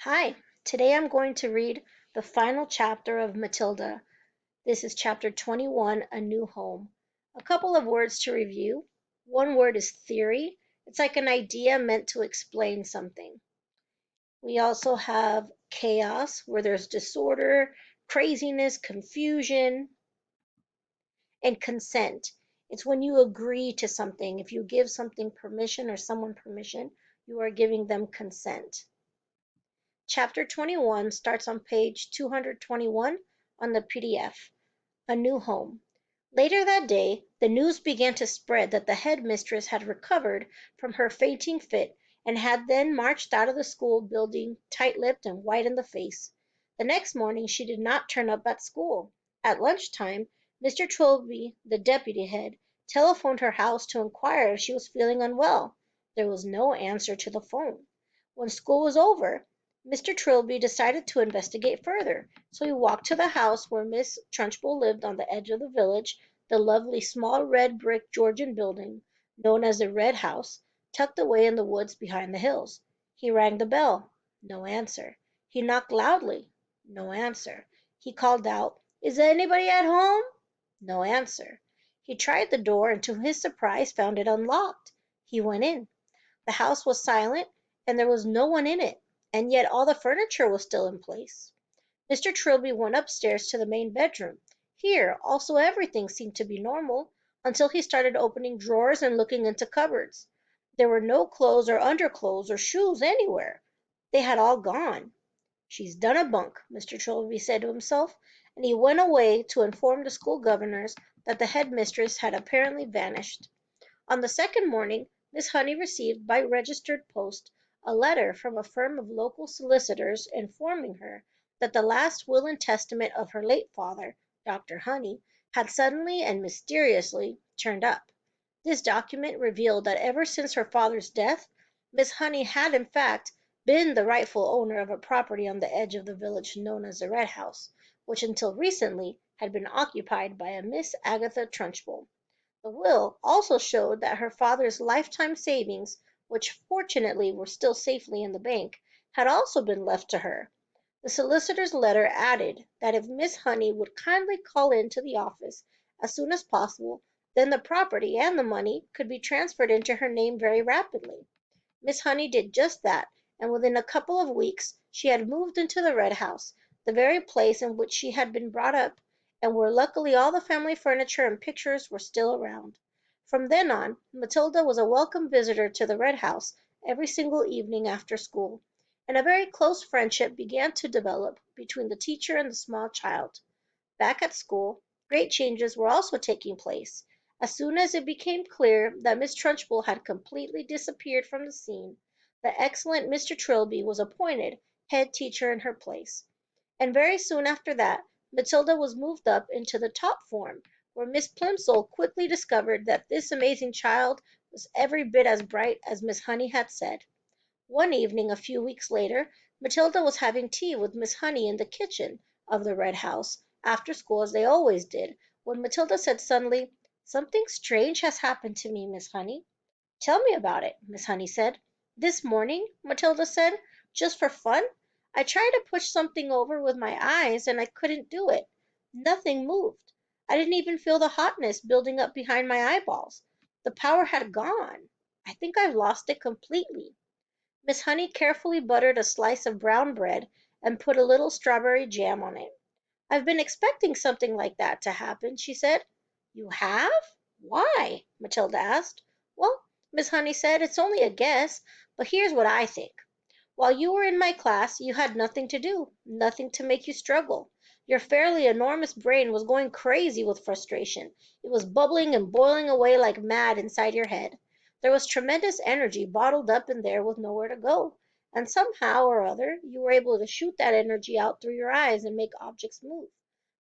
Hi, today I'm going to read the final chapter of Matilda. This is chapter 21, A New Home. A couple of words to review. One word is theory. It's like an idea meant to explain something. We also have chaos, where there's disorder, craziness, confusion, and consent. It's when you agree to something. If you give something permission or someone permission, you are giving them consent. Chapter 21 starts on page 221 on the PDF. A New Home. Later that day, the news began to spread that the headmistress had recovered from her fainting fit and had then marched out of the school building tight-lipped and white in the face. The next morning she did not turn up at school. At lunchtime, Mr. Trilby, the deputy head, telephoned her house to inquire if she was feeling unwell. There was no answer to the phone. When school was over, Mr. Trilby decided to investigate further, so he walked to the house where Miss Trunchbull lived on the edge of the village, the lovely small red brick Georgian building, known as the Red House, tucked away in the woods behind the hills. He rang the bell. No answer. He knocked loudly. No answer. He called out, "Is anybody at home?" No answer. He tried the door and to his surprise found it unlocked. He went in. The house was silent and there was no one in it, and yet all the furniture was still in place. Mr. Trilby went upstairs to the main bedroom. Here also everything seemed to be normal, until he started opening drawers and looking into cupboards. There were no clothes or underclothes or shoes anywhere. They had all gone. "She's done a bunk," Mr. Trilby said to himself, and he went away to inform the school governors that the headmistress had apparently vanished. On the second morning Miss Honey received by registered post a letter from a firm of local solicitors informing her that the last will and testament of her late father, Dr. Honey, had suddenly and mysteriously turned up. This document revealed that ever since her father's death, Miss Honey had in fact been the rightful owner of a property on the edge of the village known as the Red House, which until recently had been occupied by a Miss Agatha Trunchbull. The will also showed that her father's lifetime savings, which fortunately were still safely in the bank, had also been left to her. The solicitor's letter added that if Miss Honey would kindly call in to the office as soon as possible, then the property and the money could be transferred into her name very rapidly. Miss Honey did just that, and within a couple of weeks she had moved into the Red House, the very place in which she had been brought up, and where luckily all the family furniture and pictures were still around. From then on, Matilda was a welcome visitor to the Red House every single evening after school, and a very close friendship began to develop between the teacher and the small child. Back at school, great changes were also taking place. As soon as it became clear that Miss Trunchbull had completely disappeared from the scene, the excellent Mr. Trilby was appointed head teacher in her place. And very soon after that, Matilda was moved up into the top form, where Miss Plimsoll quickly discovered that this amazing child was every bit as bright as Miss Honey had said. One evening a few weeks later, Matilda was having tea with Miss Honey in the kitchen of the Red House, after school as they always did, when Matilda said suddenly, "Something strange has happened to me, Miss Honey." "Tell me about it," Miss Honey said. "This morning," Matilda said, "just for fun, I tried to push something over with my eyes and I couldn't do it. Nothing moved. I didn't even feel the hotness building up behind my eyeballs. The power had gone. I think I've lost it completely." Miss Honey carefully buttered a slice of brown bread and put a little strawberry jam on it. "I've been expecting something like that to happen," she said. "You have? Why?" Matilda asked. "Well," Miss Honey said, "it's only a guess, but here's what I think. While you were in my class, you had nothing to do, nothing to make you struggle. Your fairly enormous brain was going crazy with frustration. It was bubbling and boiling away like mad inside your head. There was tremendous energy bottled up in there with nowhere to go, and somehow or other you were able to shoot that energy out through your eyes and make objects move.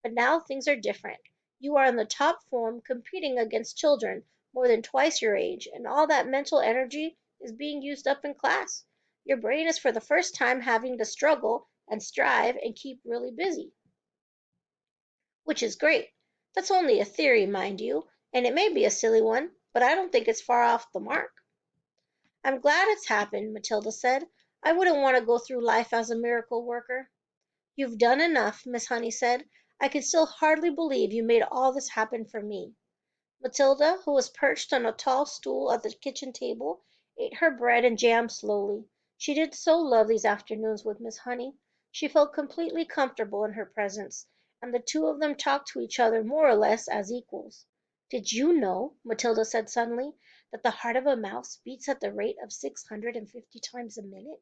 But now things are different. You are in the top form competing against children more than twice your age, and all that mental energy is being used up in class. Your brain is for the first time having to struggle and strive and keep really busy, which is great. That's only a theory, mind you, and it may be a silly one, but I don't think it's far off the mark." "I'm glad it's happened," Matilda said. I wouldn't want to go through life as a miracle worker." "You've done enough," Miss Honey said. "I can still hardly believe you made all this happen for me." Matilda, who was perched on a tall stool at the kitchen table, ate her bread and jam slowly. She did so love these afternoons with Miss Honey. She felt completely comfortable in her presence, and the two of them talked to each other more or less as equals. "Did you know," Matilda said suddenly, "that the heart of a mouse beats at the rate of 650 times a minute?"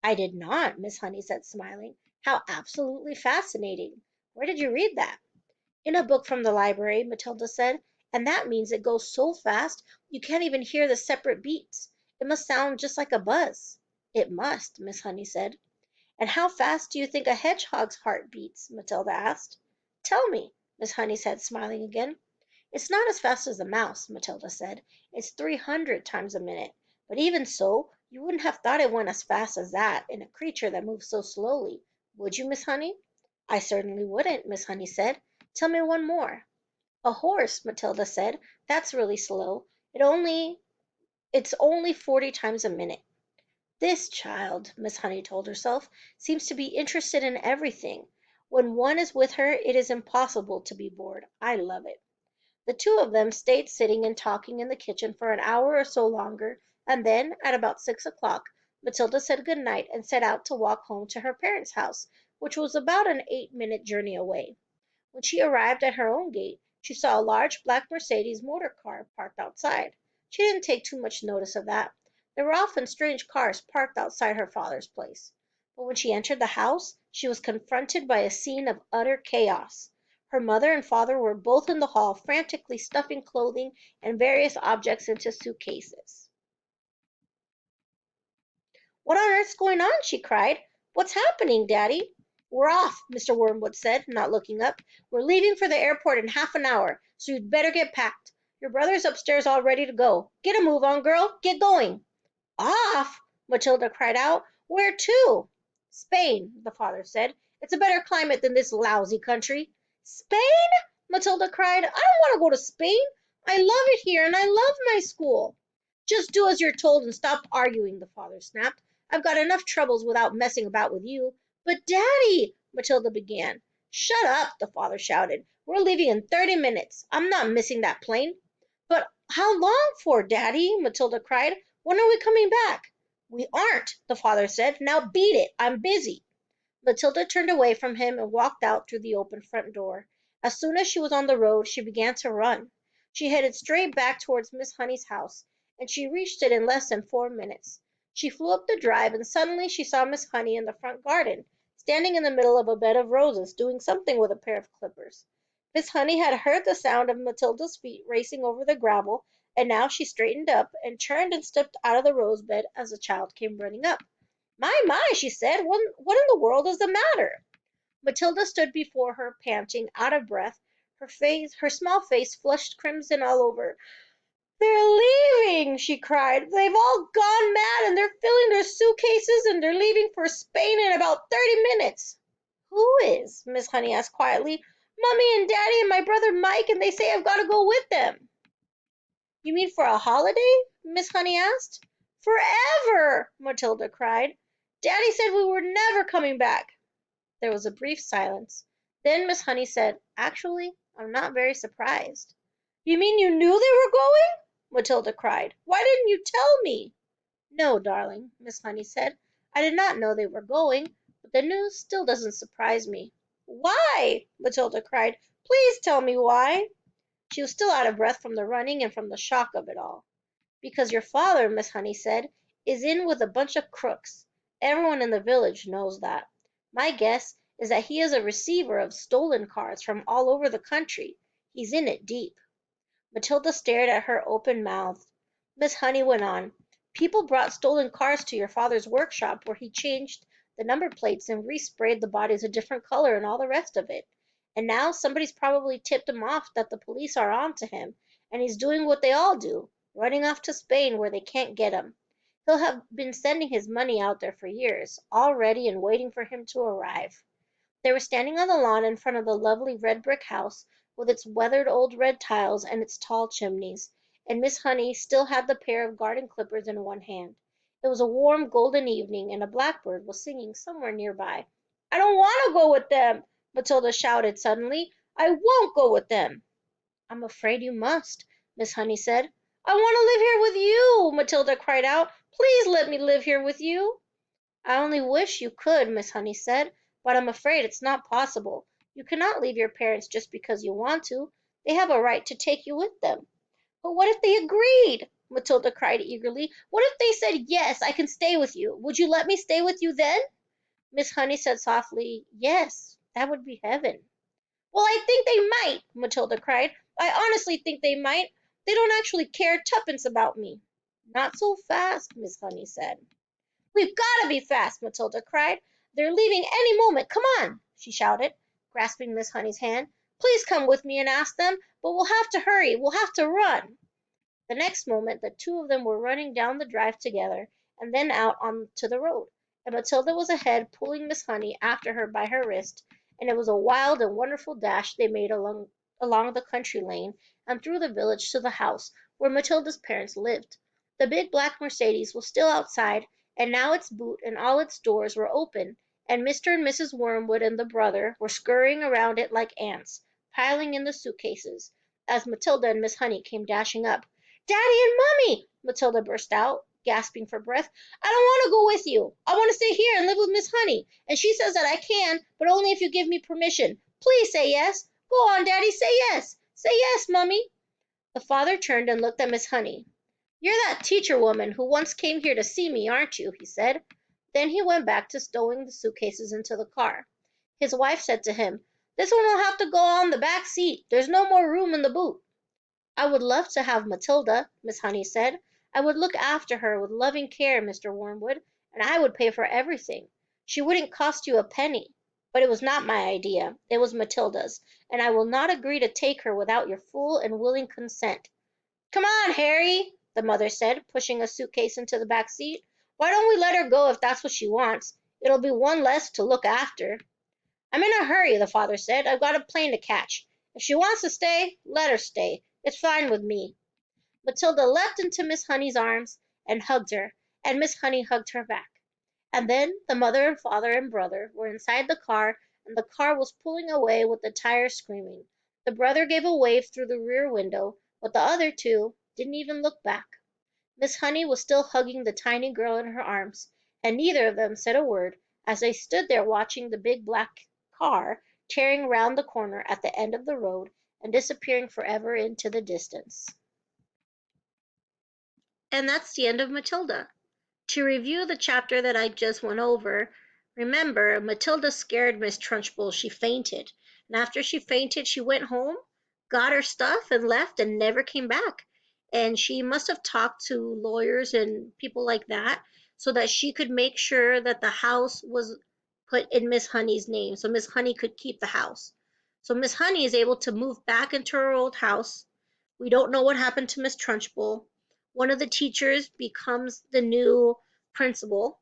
"I did not," Miss Honey said, smiling. "How absolutely fascinating! Where did you read that?" "In a book from the library," Matilda said, "and that means it goes so fast you can't even hear the separate beats. It must sound just like a buzz." "It must," Miss Honey said. "And how fast do you think a hedgehog's heart beats?" Matilda asked. "Tell me," Miss Honey said, smiling again. "It's not as fast as a mouse," Matilda said. "It's 300 times a minute. But even so, you wouldn't have thought it went as fast as that in a creature that moves so slowly, would you, Miss Honey?" "I certainly wouldn't," Miss Honey said. "Tell me one more." "A horse," Matilda said. "That's really slow. It's only 40 times a minute." "This child," Miss Honey told herself, "seems to be interested in everything. When one is with her it is impossible to be bored. I love it." The two of them stayed sitting and talking in the kitchen for an hour or so longer, and then, at about 6 o'clock, Matilda said good night and set out to walk home to her parents' house, which was about an 8-minute journey away. When she arrived at her own gate, she saw a large black Mercedes motor car parked outside. She didn't take too much notice of that. There were often strange cars parked outside her father's place. But when she entered the house, she was confronted by a scene of utter chaos. Her mother and father were both in the hall, frantically stuffing clothing and various objects into suitcases. "What on earth's going on?" she cried. "What's happening, Daddy?" "We're off," Mr. Wormwood said, not looking up. "We're leaving for the airport in half an hour, so you'd better get packed. Your brother's upstairs all ready to go. Get a move on, girl. Get going." "Off!" Matilda cried out. "Where to?" "Spain," the father said. "It's a better climate than this lousy country." "Spain!" Matilda cried. "I don't want to go to Spain. I love it here, and I love my school." "Just do as you're told and stop arguing," the father snapped. "I've got enough troubles without messing about with you." "But, Daddy," Matilda began. "Shut up," the father shouted. "We're leaving in 30 minutes. I'm not missing that plane." "But how long for, Daddy?" Matilda cried. "When are we coming back?" "We aren't," the father said. "Now beat it. I'm busy." Matilda turned away from him and walked out through the open front door. As soon as she was on the road, she began to run. She headed straight back towards Miss Honey's house, and she reached it in less than 4 minutes. She flew up the drive, and suddenly she saw Miss Honey in the front garden, standing in the middle of a bed of roses, doing something with a pair of clippers. Miss Honey had heard the sound of Matilda's feet racing over the gravel, and now she straightened up and turned and stepped out of the rose bed as the child came running up. My," she said, what in the world is the matter?" Matilda stood before her, panting, out of breath, her small face flushed crimson all over. "They're leaving!" she cried. "They've all gone mad, and they're filling their suitcases, and they're leaving for Spain in about 30 minutes." "Who is?" Miss Honey asked quietly. "Mummy and Daddy and my brother Mike, and they say I've got to go with them." "You mean for a holiday?" Miss Honey asked. "Forever!" Matilda cried. "Daddy said we were never coming back." There was a brief silence. Then Miss Honey said, "Actually, I'm not very surprised." "You mean you knew they were going?" Matilda cried. "Why didn't you tell me?" "No, darling," Miss Honey said. "I did not know they were going, but the news still doesn't surprise me." "Why?" Matilda cried. "Please tell me why." She was still out of breath from the running and from the shock of it all. "Because your father," Miss Honey said, "is in with a bunch of crooks. Everyone in the village knows that. My guess is that he is a receiver of stolen cars from all over the country. He's in it deep." Matilda stared at her open-mouthed. Miss Honey went on. "People brought stolen cars to your father's workshop, where he changed the number plates and resprayed the bodies a different color and all the rest of it. And now somebody's probably tipped him off that the police are on to him, and he's doing what they all do, running off to Spain where they can't get him. He'll have been sending his money out there for years, all ready and waiting for him to arrive." They were standing on the lawn in front of the lovely red brick house, with its weathered old red tiles and its tall chimneys, and Miss Honey still had the pair of garden clippers in one hand. It was a warm golden evening, and a blackbird was singing somewhere nearby. "I don't want to go with them," Matilda shouted suddenly. "I won't go with them." "I'm afraid you must," Miss Honey said. "I want to live here with you," Matilda cried out. "Please let me live here with you." "I only wish you could," Miss Honey said, "but I'm afraid it's not possible. You cannot leave your parents just because you want to. They have a right to take you with them." "But what if they agreed?" Matilda cried eagerly. "What if they said, 'Yes, I can stay with you'? Would you let me stay with you then?" Miss Honey said softly, "Yes, that would be heaven." "Well, I think they might," Matilda cried. "I honestly think they might. They don't actually care tuppence about me." "Not so fast," Miss Honey said. "We've got to be fast," Matilda cried. "They're leaving any moment. Come on," she shouted, grasping Miss Honey's hand. "Please come with me and ask them, but we'll have to hurry. We'll have to run." The next moment the two of them were running down the drive together, and then out on to the road, and Matilda was ahead, pulling Miss Honey after her by her wrist, and it was a wild and wonderful dash they made along the country lane and through the village to the house where Matilda's parents lived. The big black Mercedes was still outside, and now its boot and all its doors were open, and Mr. and Mrs. Wormwood and the brother were scurrying around it like ants, piling in the suitcases, as Matilda and Miss Honey came dashing up. "Daddy and Mummy!" Matilda burst out, gasping for breath. "I don't want to go with you. I want to stay here and live with Miss Honey, and she says that I can, but only if you give me permission. Please say yes. Go on, Daddy, say yes. Say yes, Mummy." The father turned and looked at Miss Honey. "You're that teacher woman who once came here to see me, aren't you?" he said. Then he went back to stowing the suitcases into the car. His wife said to him, "This one will have to go on the back seat. There's no more room in the boot." "I would love to have Matilda," Miss Honey said. "I would look after her with loving care, Mr. Wormwood, and I would pay for everything. She wouldn't cost you a penny. But it was not my idea. It was Matilda's, and I will not agree to take her without your full and willing consent." "Come on, Harry," the mother said, pushing a suitcase into the back seat. "Why don't we let her go if that's what she wants? It'll be one less to look after." "I'm in a hurry," the father said. "I've got a plane to catch. If she wants to stay, let her stay. It's fine with me." Matilda leapt into Miss Honey's arms and hugged her, and Miss Honey hugged her back. And then the mother and father and brother were inside the car, and the car was pulling away with the tires screaming. The brother gave a wave through the rear window, but the other two didn't even look back. Miss Honey was still hugging the tiny girl in her arms, and neither of them said a word as they stood there watching the big black car tearing round the corner at the end of the road and disappearing forever into the distance. And that's the end of Matilda. To review the chapter that I just went over, remember, Matilda scared Miss Trunchbull. She fainted. And after she fainted, she went home, got her stuff, and left and never came back. And she must have talked to lawyers and people like that so that she could make sure that the house was put in Miss Honey's name so Miss Honey could keep the house. So Miss Honey is able to move back into her old house. We don't know what happened to Miss Trunchbull. One of the teachers becomes the new principal,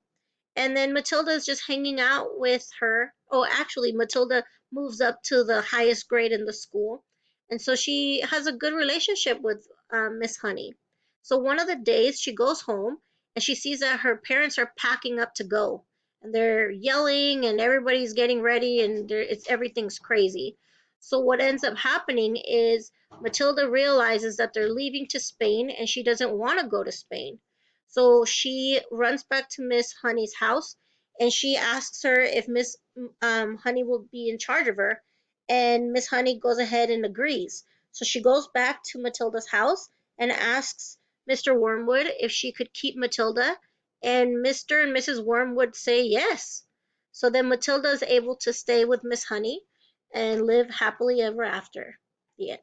and then Matilda is just hanging out with her. Oh, actually, Matilda moves up to the highest grade in the school, and so she has a good relationship with Miss Honey. So one of the days she goes home and she sees that her parents are packing up to go, and they're yelling, and everybody's getting ready, and everything's crazy. So what ends up happening is Matilda realizes that they're leaving to Spain, and she doesn't want to go to Spain. So she runs back to Miss Honey's house, and she asks her if Miss Honey will be in charge of her, and Miss Honey goes ahead and agrees. So she goes back to Matilda's house and asks Mr. Wormwood if she could keep Matilda, and Mr. and Mrs. Wormwood say yes. So then Matilda is able to stay with Miss Honey and live happily ever after. The end.